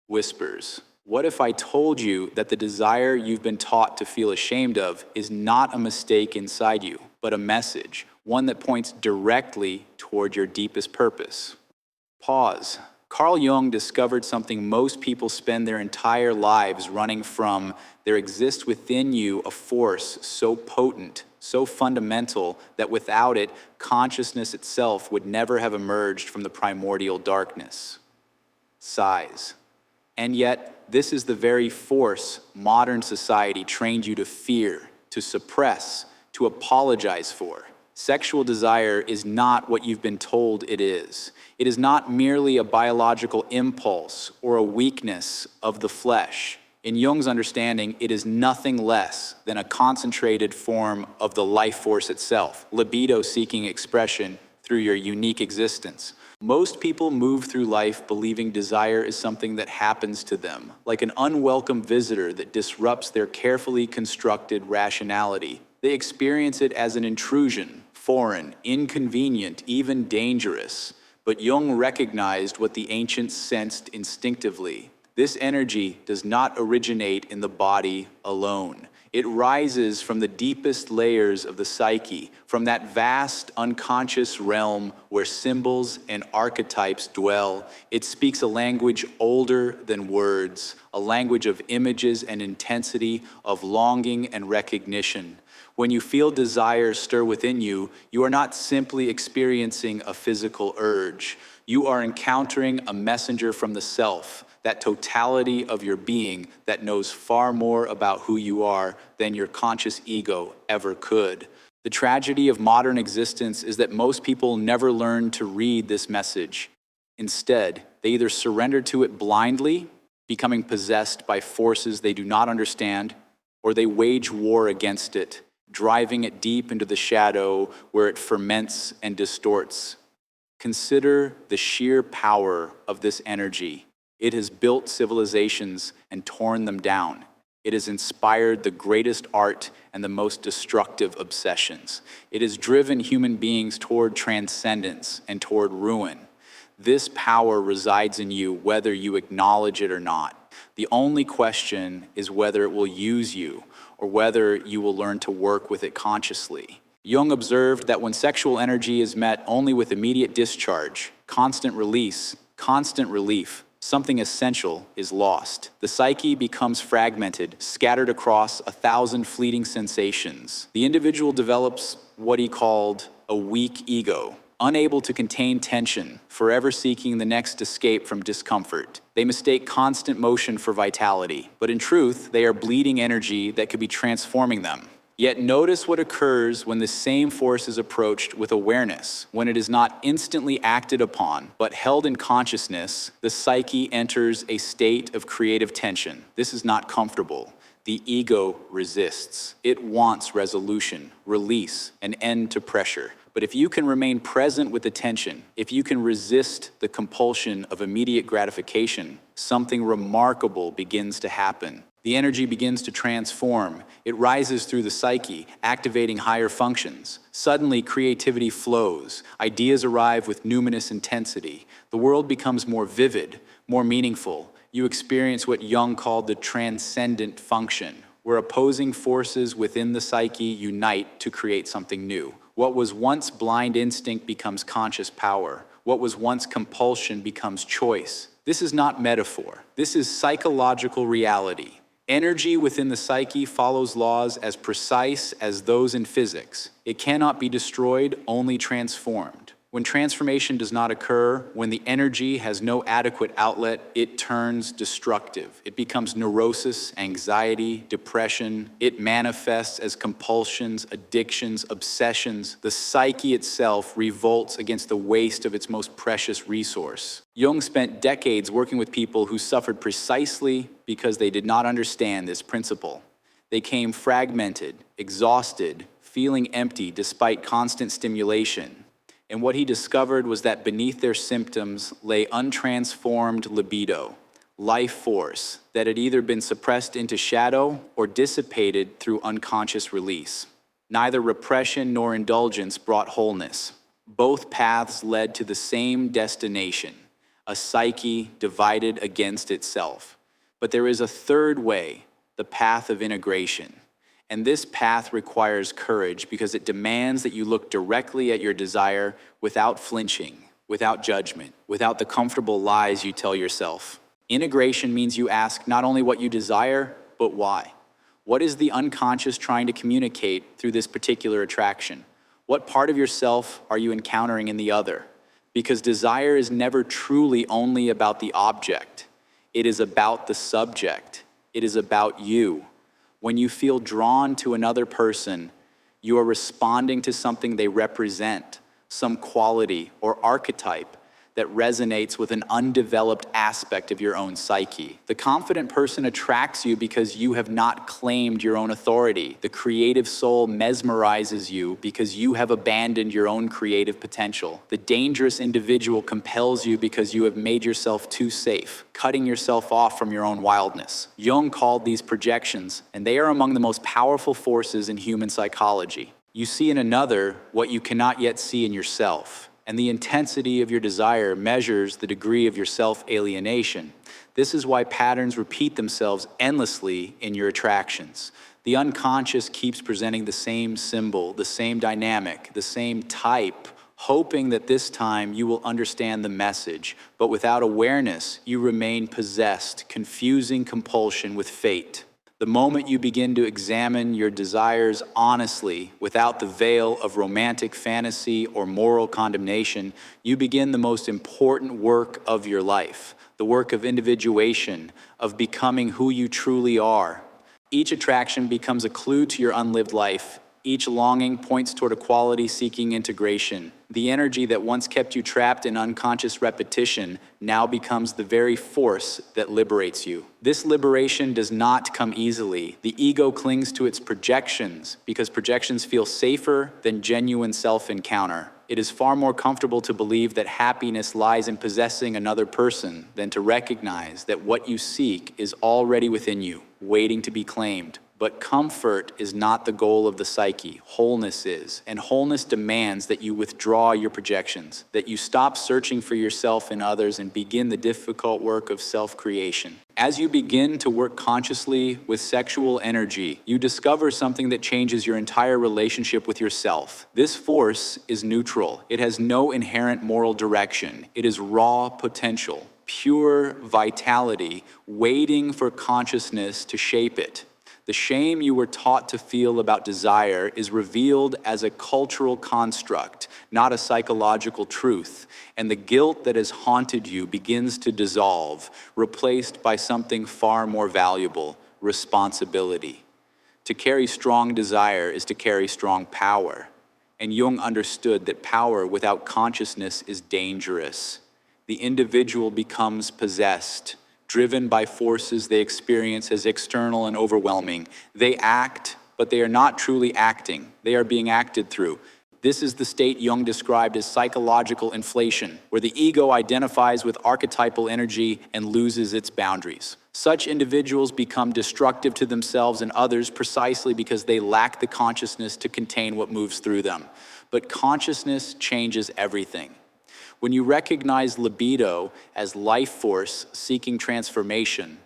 Whispers. What if I told you that the desire you've been taught to feel ashamed of is not a mistake inside you, but a message, one that points directly toward your deepest purpose? Pause. Carl Jung discovered something most people spend their entire lives running from. There exists within you a force so potent, so fundamental, that without it, consciousness itself would never have emerged from the primordial darkness. Size. And yet, this is the very force modern society trained you to fear, to suppress, to apologize for. Sexual desire is not what you've been told it is. It is not merely a biological impulse or a weakness of the flesh. In Jung's understanding, it is nothing less than a concentrated form of the life force itself, libido seeking expression through your unique existence. Most people move through life believing desire is something that happens to them, like an unwelcome visitor that disrupts their carefully constructed rationality. They experience it as an intrusion, foreign, inconvenient, even dangerous. But Jung recognized what the ancients sensed instinctively. This energy does not originate in the body alone. It rises from the deepest layers of the psyche, from that vast unconscious realm where symbols and archetypes dwell. It speaks a language older than words, a language of images and intensity, of longing and recognition. When you feel desire stir within you, you are not simply experiencing a physical urge. You are encountering a messenger from the self, that totality of your being that knows far more about who you are than your conscious ego ever could. The tragedy of modern existence is that most people never learn to read this message. Instead, they either surrender to it blindly, becoming possessed by forces they do not understand, or they wage war against it, driving it deep into the shadow where it ferments and distorts. Consider the sheer power of this energy. It has built civilizations and torn them down. It has inspired the greatest art and the most destructive obsessions. It has driven human beings toward transcendence and toward ruin. This power resides in you whether you acknowledge it or not. The only question is whether it will use you or whether you will learn to work with it consciously. Jung observed that when sexual energy is met only with immediate discharge, constant release, constant relief, something essential is lost. The psyche becomes fragmented, scattered across 1,000 fleeting sensations. The individual develops what he called a weak ego, unable to contain tension, forever seeking the next escape from discomfort. They mistake constant motion for vitality, but in truth, they are bleeding energy that could be transforming them. Yet notice what occurs when the same force is approached with awareness. When it is not instantly acted upon, but held in consciousness, the psyche enters a state of creative tension. This is not comfortable. The ego resists. It wants resolution, release, an end to pressure. But if you can remain present with attention, if you can resist the compulsion of immediate gratification, something remarkable begins to happen. The energy begins to transform. It rises through the psyche, activating higher functions. Suddenly, creativity flows. Ideas arrive with numinous intensity. The world becomes more vivid, more meaningful. You experience what Jung called the transcendent function, where opposing forces within the psyche unite to create something new. What was once blind instinct becomes conscious power. What was once compulsion becomes choice. This is not metaphor. This is psychological reality. Energy within the psyche follows laws as precise as those in physics. It cannot be destroyed, only transformed. When transformation does not occur, when the energy has no adequate outlet, it turns destructive. It becomes neurosis, anxiety, depression. It manifests as compulsions, addictions, obsessions. The psyche itself revolts against the waste of its most precious resource. Jung spent decades working with people who suffered precisely because they did not understand this principle. They came fragmented, exhausted, feeling empty despite constant stimulation. And what he discovered was that beneath their symptoms lay untransformed libido, life force that had either been suppressed into shadow or dissipated through unconscious release. Neither repression nor indulgence brought wholeness. Both paths led to the same destination, a psyche divided against itself. But there is a third way, the path of integration. And this path requires courage because it demands that you look directly at your desire without flinching, without judgment, without the comfortable lies you tell yourself. Integration means you ask not only what you desire, but why. What is the unconscious trying to communicate through this particular attraction? What part of yourself are you encountering in the other? Because desire is never truly only about the object. It is about the subject. It is about you. When you feel drawn to another person, you are responding to something they represent, some quality or archetype that resonates with an undeveloped aspect of your own psyche. The confident person attracts you because you have not claimed your own authority. The creative soul mesmerizes you because you have abandoned your own creative potential. The dangerous individual compels you because you have made yourself too safe, cutting yourself off from your own wildness. Jung called these projections, and they are among the most powerful forces in human psychology. You see in another what you cannot yet see in yourself. And the intensity of your desire measures the degree of your self-alienation. This is why patterns repeat themselves endlessly in your attractions. The unconscious keeps presenting the same symbol, the same dynamic, the same type, hoping that this time you will understand the message. But without awareness, you remain possessed, confusing compulsion with fate. The moment you begin to examine your desires honestly, without the veil of romantic fantasy or moral condemnation, you begin the most important work of your life, the work of individuation, of becoming who you truly are. Each attraction becomes a clue to your unlived life. Each longing points toward a quality-seeking integration. The energy that once kept you trapped in unconscious repetition now becomes the very force that liberates you. This liberation does not come easily. The ego clings to its projections because projections feel safer than genuine self-encounter. It is far more comfortable to believe that happiness lies in possessing another person than to recognize that what you seek is already within you, waiting to be claimed. But comfort is not the goal of the psyche, wholeness is. And wholeness demands that you withdraw your projections, that you stop searching for yourself in others and begin the difficult work of self-creation. As you begin to work consciously with sexual energy, you discover something that changes your entire relationship with yourself. This force is neutral. It has no inherent moral direction. It is raw potential, pure vitality, waiting for consciousness to shape it. The shame you were taught to feel about desire is revealed as a cultural construct, not a psychological truth. And the guilt that has haunted you begins to dissolve, replaced by something far more valuable, responsibility. To carry strong desire is to carry strong power. And Jung understood that power without consciousness is dangerous. The individual becomes possessed, driven by forces they experience as external and overwhelming. They act, but they are not truly acting. They are being acted through. This is the state Jung described as psychological inflation, where the ego identifies with archetypal energy and loses its boundaries. Such individuals become destructive to themselves and others precisely because they lack the consciousness to contain what moves through them. But consciousness changes everything. When you recognize libido as life force seeking transformation,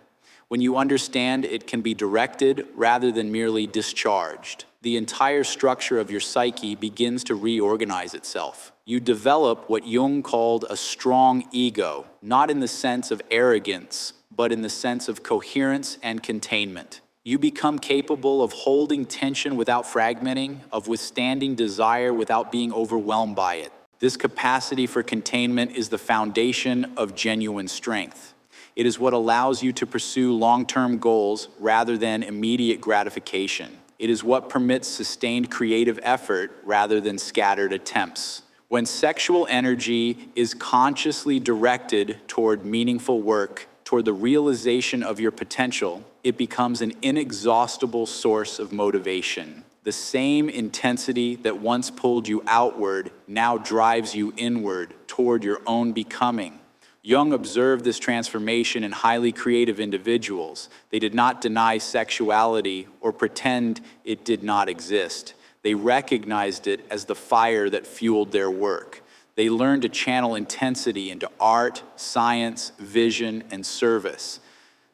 when you understand it can be directed rather than merely discharged, the entire structure of your psyche begins to reorganize itself. You develop what Jung called a strong ego, not in the sense of arrogance, but in the sense of coherence and containment. You become capable of holding tension without fragmenting, of withstanding desire without being overwhelmed by it. This capacity for containment is the foundation of genuine strength. It is what allows you to pursue long-term goals rather than immediate gratification. It is what permits sustained creative effort rather than scattered attempts. When sexual energy is consciously directed toward meaningful work, toward the realization of your potential, it becomes an inexhaustible source of motivation. The same intensity that once pulled you outward now drives you inward toward your own becoming. Jung observed this transformation in highly creative individuals. They did not deny sexuality or pretend it did not exist. They recognized it as the fire that fueled their work. They learned to channel intensity into art, science, vision, and service.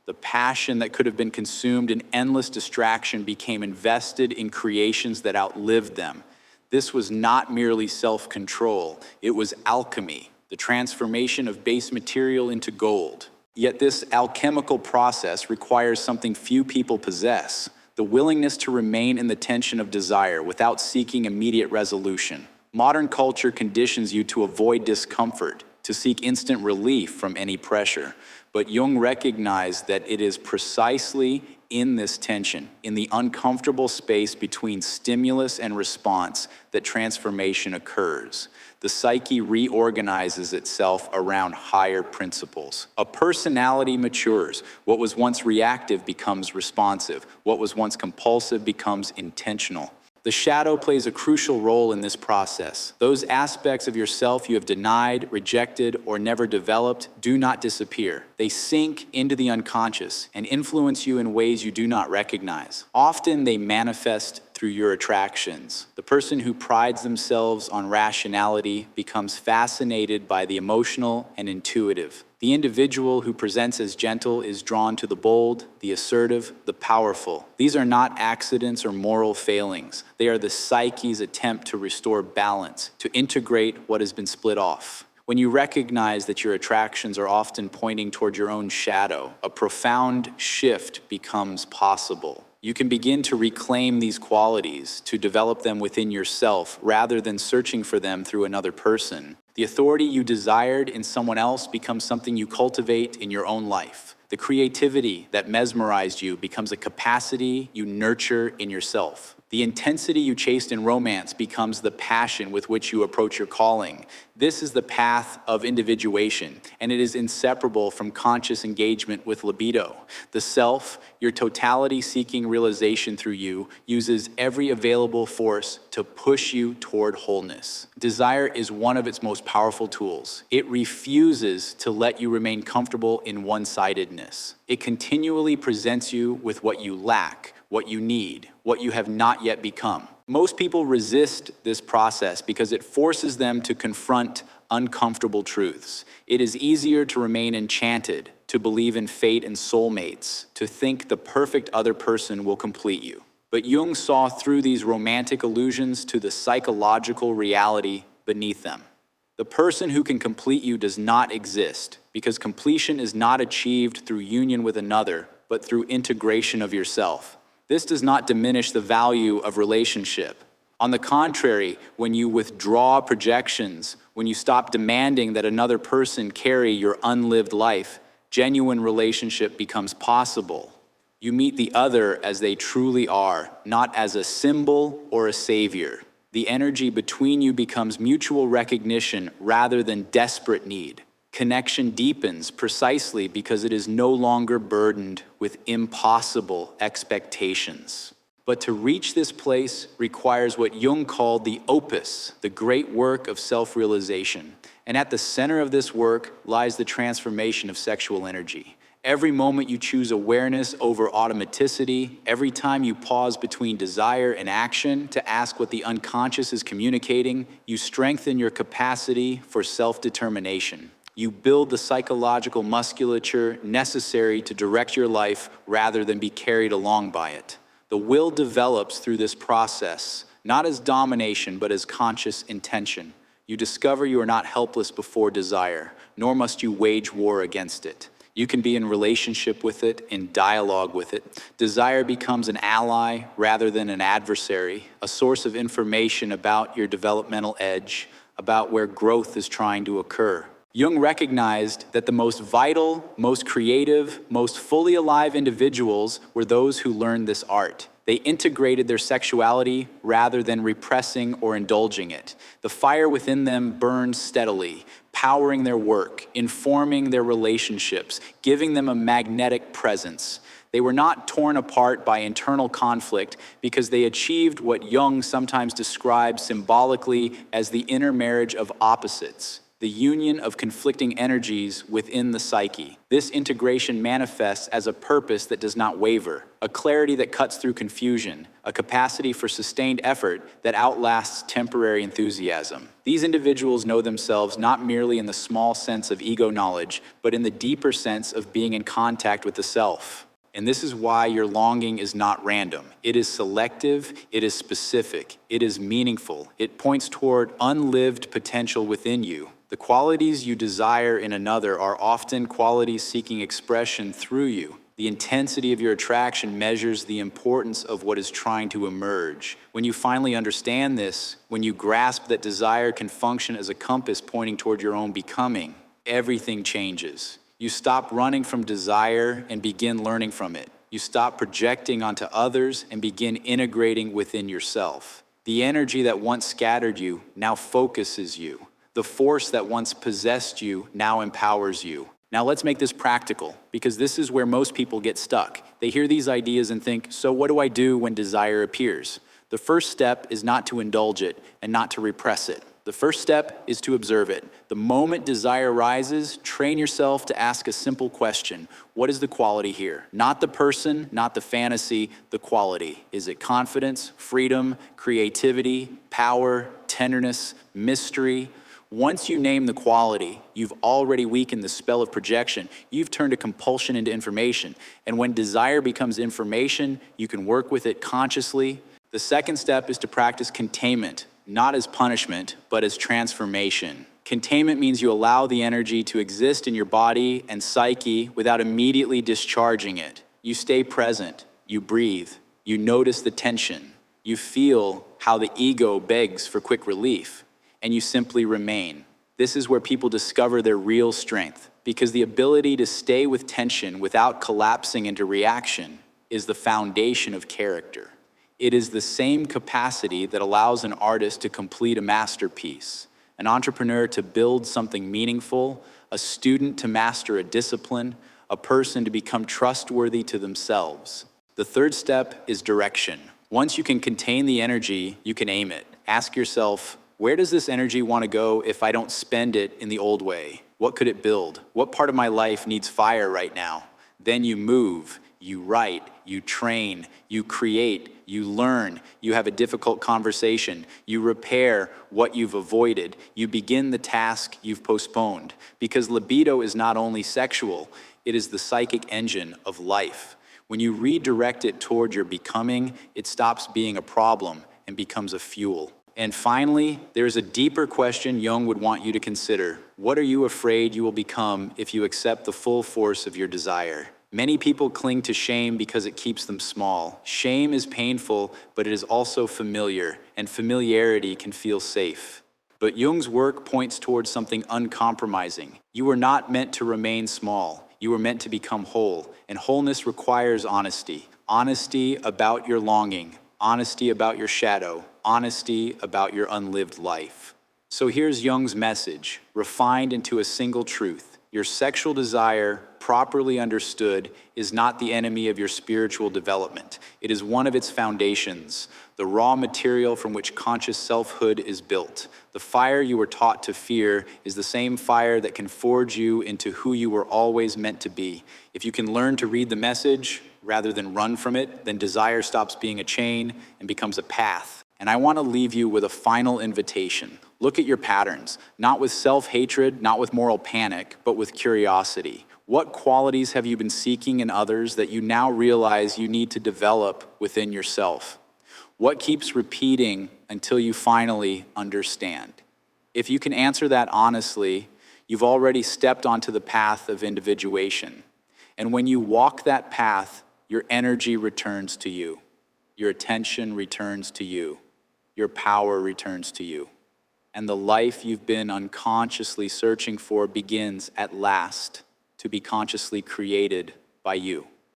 The passion that could have been consumed in endless distraction became invested in creations that outlived them. This was not merely self-control, it was alchemy, the transformation of base material into gold. Yet this alchemical process requires something few people possess: the willingness to remain in the tension of desire without seeking immediate resolution. Modern culture conditions you to avoid discomfort, to seek instant relief from any pressure. But Jung recognized that it is precisely in this tension, in the uncomfortable space between stimulus and response, that transformation occurs. The psyche reorganizes itself around higher principles. A personality matures. What was once reactive becomes responsive. What was once compulsive becomes intentional. The shadow plays a crucial role in this process. Those aspects of yourself you have denied, rejected, or never developed do not disappear. They sink into the unconscious and influence you in ways you do not recognize. Often they manifest through your attractions. The person who prides themselves on rationality becomes fascinated by the emotional and intuitive. The individual who presents as gentle is drawn to the bold, the assertive, the powerful. These are not accidents or moral failings. They are the psyche's attempt to restore balance, to integrate what has been split off. When you recognize that your attractions are often pointing toward your own shadow, a profound shift becomes possible. You can begin to reclaim these qualities, to develop them within yourself rather than searching for them through another person. The authority you desired in someone else becomes something you cultivate in your own life. The creativity that mesmerized you becomes a capacity you nurture in yourself. The intensity you chased in romance becomes the passion with which you approach your calling. This is the path of individuation, and it is inseparable from conscious engagement with libido. The self, your totality-seeking realization through you, uses every available force to push you toward wholeness. Desire is one of its most powerful tools. It refuses to let you remain comfortable in one-sidedness. It continually presents you with what you lack, what you need, what you have not yet become. Most people resist this process because it forces them to confront uncomfortable truths. It is easier to remain enchanted, to believe in fate and soulmates, to think the perfect other person will complete you. But Jung saw through these romantic illusions to the psychological reality beneath them. The person who can complete you does not exist, because completion is not achieved through union with another, but through integration of yourself. This does not diminish the value of relationship. On the contrary, when you withdraw projections, when you stop demanding that another person carry your unlived life, genuine relationship becomes possible. You meet the other as they truly are, not as a symbol or a savior. The energy between you becomes mutual recognition rather than desperate need. Connection deepens precisely because it is no longer burdened with impossible expectations. But to reach this place requires what Jung called the opus, the great work of self-realization. And at the center of this work lies the transformation of sexual energy. Every moment you choose awareness over automaticity, every time you pause between desire and action to ask what the unconscious is communicating, you strengthen your capacity for self-determination. You build the psychological musculature necessary to direct your life rather than be carried along by it. The will develops through this process, not as domination, but as conscious intention. You discover you are not helpless before desire, nor must you wage war against it. You can be in relationship with it, in dialogue with it. Desire becomes an ally rather than an adversary, a source of information about your developmental edge, about where growth is trying to occur. Jung recognized that the most vital, most creative, most fully alive individuals were those who learned this art. They integrated their sexuality rather than repressing or indulging it. The fire within them burned steadily, powering their work, informing their relationships, giving them a magnetic presence. They were not torn apart by internal conflict because they achieved what Jung sometimes describes symbolically as the intermarriage of opposites. the union of conflicting energies within the psyche. This integration manifests as a purpose that does not waver, a clarity that cuts through confusion, a capacity for sustained effort that outlasts temporary enthusiasm. These individuals know themselves not merely in the small sense of ego knowledge, but in the deeper sense of being in contact with the self. And this is why your longing is not random. It is selective, it is specific, it is meaningful. It points toward unlived potential within you. The qualities you desire in another are often qualities seeking expression through you. The intensity of your attraction measures the importance of what is trying to emerge. When you finally understand this, when you grasp that desire can function as a compass pointing toward your own becoming, everything changes. You stop running from desire and begin learning from it. You stop projecting onto others and begin integrating within yourself. The energy that once scattered you now focuses you. The force that once possessed you now empowers you. Now let's make this practical, because this is where most people get stuck. They hear these ideas and think, so what do I do when desire appears? The first step is not to indulge it and not to repress it. The first step is to observe it. The moment desire rises, train yourself to ask a simple question. What is the quality here? Not the person, not the fantasy, the quality. Is it confidence, freedom, creativity, power, tenderness, mystery? Once you name the quality, you've already weakened the spell of projection. You've turned a compulsion into information. And when desire becomes information, you can work with it consciously. The second step is to practice containment, not as punishment, but as transformation. Containment means you allow the energy to exist in your body and psyche without immediately discharging it. You stay present, you breathe, you notice the tension, you feel how the ego begs for quick relief, and you simply remain. This is where people discover their real strength, because the ability to stay with tension without collapsing into reaction is the foundation of character. It is the same capacity that allows an artist to complete a masterpiece, an entrepreneur to build something meaningful, a student to master a discipline, a person to become trustworthy to themselves. The third step is direction. Once you can contain the energy, you can aim it. Ask yourself, where does this energy want to go if I don't spend it in the old way? What could it build? What part of my life needs fire right now? Then you move, you write, you train, you create, you learn, you have a difficult conversation, you repair what you've avoided, you begin the task you've postponed. Because libido is not only sexual, it is the psychic engine of life. When you redirect it toward your becoming, it stops being a problem and becomes a fuel. And finally, there's a deeper question Jung would want you to consider. What are you afraid you will become if you accept the full force of your desire? Many people cling to shame because it keeps them small. Shame is painful, but it is also familiar, and familiarity can feel safe. But Jung's work points towards something uncompromising. You were not meant to remain small. You were meant to become whole, and wholeness requires honesty. Honesty about your longing, honesty about your shadow, honesty about your unlived life. So here's Jung's message, refined into a single truth. Your sexual desire, properly understood, is not the enemy of your spiritual development. It is one of its foundations, the raw material from which conscious selfhood is built. The fire you were taught to fear is the same fire that can forge you into who you were always meant to be. If you can learn to read the message rather than run from it, then desire stops being a chain and becomes a path. And I want to leave you with a final invitation. Look at your patterns, not with self-hatred, not with moral panic, but with curiosity. What qualities have you been seeking in others that you now realize you need to develop within yourself? What keeps repeating until you finally understand? If you can answer that honestly, you've already stepped onto the path of individuation. And when you walk that path, your energy returns to you. Your attention returns to you. Your power returns to you. And the life you've been unconsciously searching for begins at last to be consciously created by you.